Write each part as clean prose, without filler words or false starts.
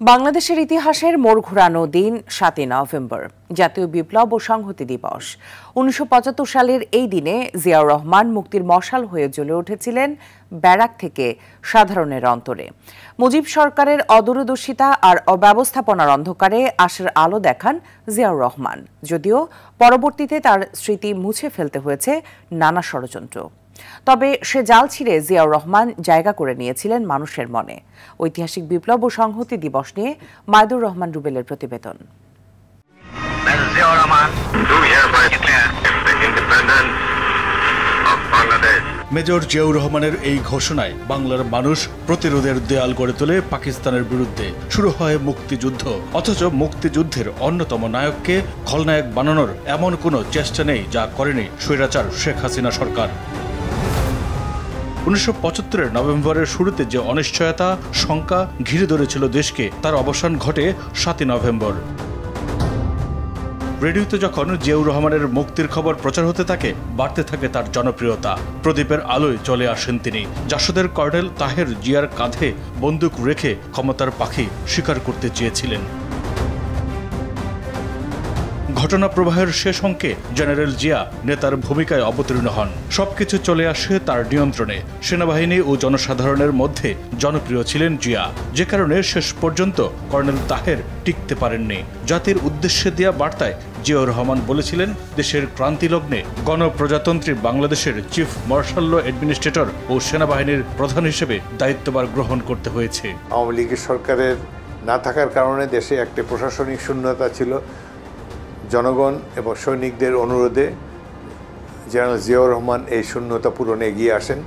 বাংলাদেশের ইতিহাসের মোড় ঘোরানো দিন ৭ই নভেম্বর, জাতীয় বিপ্লব ও সংহতি দিবস। ১৯৭৫ সালের এই দিনে জিয়াউর রহমান মুক্তির মশাল হয়ে জ্বলে উঠেছিলেন ব্যারাক থেকে সাধারণের অন্তরে। মুজিব সরকারের অদূরদর্শিতা আর অব্যবস্থাপনার অন্ধকারে আশার আলো দেখান জিয়াউর রহমান, যদিও পরবর্তীতে তার স্মৃতি মুছে ফেলতে হয়েছে নানা ষড়যন্ত্র। তবে সে জাল ছিঁড়ে জিয়াউর রহমান জায়গা করে নিয়েছিলেন মানুষের মনে। ঐতিহাসিক বিপ্লব ও সংহতি দিবস নিয়ে মাইদুর রহমান রুবেলের প্রতিবেদন। মেজর জিয়াউর রহমানের এই ঘোষণায় বাংলার মানুষ প্রতিরোধের দেয়াল গড়ে তোলে পাকিস্তানের বিরুদ্ধে। শুরু হয় মুক্তিযুদ্ধ, অথচ মুক্তিযুদ্ধের অন্যতম নায়ককে খলনায়ক বানানোর এমন কোনো চেষ্টা নেই যা করেনি স্বৈরাচার শেখ হাসিনা সরকার। ১৯৭৫ নভেম্বরের শুরুতে যে অনিশ্চয়তা, শঙ্কা ঘিরে ধরেছিল দেশকে, তার অবসান ঘটে ৭ই নভেম্বর। রেডিওতে যখন জিয়াউর রহমানের মুক্তির খবর প্রচার হতে থাকে, বাড়তে থাকে তার জনপ্রিয়তা। প্রদীপের আলোয় চলে আসেন তিনি। জাসদের কর্নেল তাহের জিয়ার কাঁধে বন্দুক রেখে ক্ষমতার পাখি শিকার করতে চেয়েছিলেন। ঘটনা প্রবাহের শেষ অঙ্কে জেনারেল জিয়া নেতার ভূমিকায় অবতীর্ণ হন। সবকিছু চলে আসে তার নিয়ন্ত্রণে। সেনাবাহিনী ও জনসাধারণের মধ্যে জনপ্রিয় ছিলেন জিয়া, যে কারণে শেষ পর্যন্ত কর্নেল তাহের টিকতে পারেননি। জাতির উদ্দেশ্যে দেয়া বার্তায় জিয়াউর রহমান বলেছিলেন, দেশের ক্রান্তিলগ্নে গণপ্রজাতন্ত্রী বাংলাদেশের চিফ মার্শাল ল অ্যাডমিনিস্ট্রেটর ও সেনাবাহিনীর প্রধান হিসেবে দায়িত্বভার গ্রহণ করতে হয়েছে। আওয়ামী লীগের সরকারের না থাকার কারণে দেশে একটা প্রশাসনিক শূন্যতা ছিল। জনগণ এবং সৈনিকদের অনুরোধে জেনারেল জিয়াউর রহমান এই শূন্যতা পূরণে এগিয়ে আসেন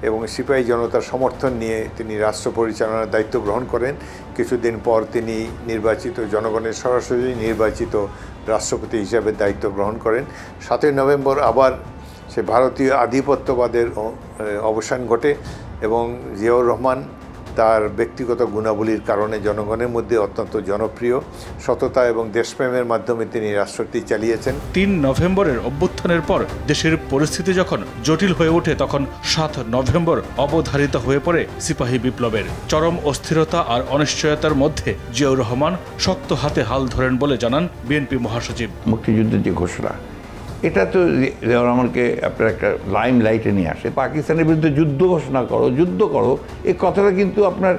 এবং সিপাহী জনতার সমর্থন নিয়ে তিনি রাষ্ট্র পরিচালনার দায়িত্ব গ্রহণ করেন। কিছুদিন পর তিনি জনগণের সরাসরি নির্বাচিত রাষ্ট্রপতি হিসাবে দায়িত্ব গ্রহণ করেন। ৭ই নভেম্বর আবার সে ভারতীয় আধিপত্যবাদের অবসান ঘটে এবং জিয়াউর রহমান তার ব্যক্তিগত গুণাবলীর কারণে জনগণের মধ্যে অত্যন্ত জনপ্রিয়, সততা এবং দেশপ্রেমের মাধ্যমে তিনি রাষ্ট্রটি চালিয়েছেন। ৩ নভেম্বরের অভ্যুত্থানের পর দেশের পরিস্থিতি যখন জটিল হয়ে ওঠে, তখন ৭ নভেম্বর অবধারিত হয়ে পড়ে সিপাহী বিপ্লবের। চরম অস্থিরতা আর অনিশ্চয়তার মধ্যে জিয়াউর রহমান শক্ত হাতে হাল ধরেন বলে জানান বিএনপি মহাসচিব। মুক্তিযুদ্ধের যে ঘোষণা, এটা তো জিয়াউর রহমানকে আপনার একটা লাইম লাইটে নিয়ে আসে। পাকিস্তানের বিরুদ্ধে যুদ্ধ ঘোষণা করো, যুদ্ধ করো, এই কথাটা কিন্তু আপনার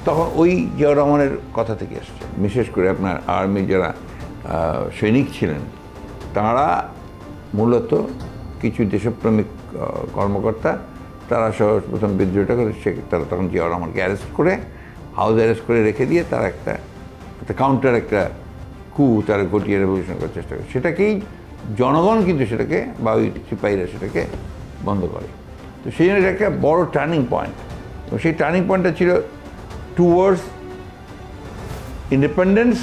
তখন ওই জিয়াউর রহমানের কথা থেকে আসছে। বিশেষ করে আপনার আর্মি যারা সৈনিক ছিলেন, তারা মূলত কিছু দেশপ্রেমিক কর্মকর্তা, তারা সর্বপ্রথম বিদ্রোহটা করে তারা তখন জিয়াউর রহমানকে অ্যারেস্ট করে, হাউস অ্যারেস্ট করে রেখে দিয়ে তারা একটা কাউন্টার একটা কু তারা ঘটিয়ে রেভলিউশন করার চেষ্টা করে। সেটাকেই জনগণ কিন্তু সেটাকে বা ওই সিপাহীরা সেটাকে বন্ধ করে। তো সেই জন্য এটা একটা বড় টার্নিং পয়েন্ট, এবং সেই টার্নিং পয়েন্টটা ছিল towards independence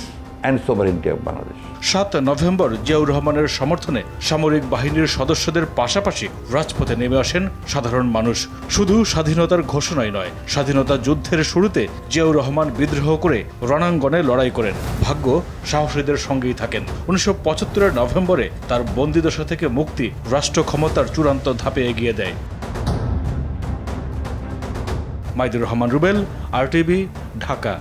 and sovereignty of Bangladesh. ৭ নভেম্বর জিয়াউর রহমানের সমর্থনে সামরিক বাহিনীর সদস্যদের পাশাপাশি রাজপথে নেমে আসেন সাধারণ মানুষ। শুধু স্বাধীনতার ঘোষণাই নয়, স্বাধীনতা যুদ্ধের শুরুতে জিয়াউর রহমান বিদ্রোহ করে রণাঙ্গনে লড়াই করেন। ভাগ্য সাহসীদের সঙ্গেই থাকেন। ১৯৭৫ নভেম্বরে তার বন্দিদশা থেকে মুক্তি রাষ্ট্র ক্ষমতার চূড়ান্ত ধাপে এগিয়ে দেয়। মাইদুর রহমান রুবেল, RTV, ঢাকা।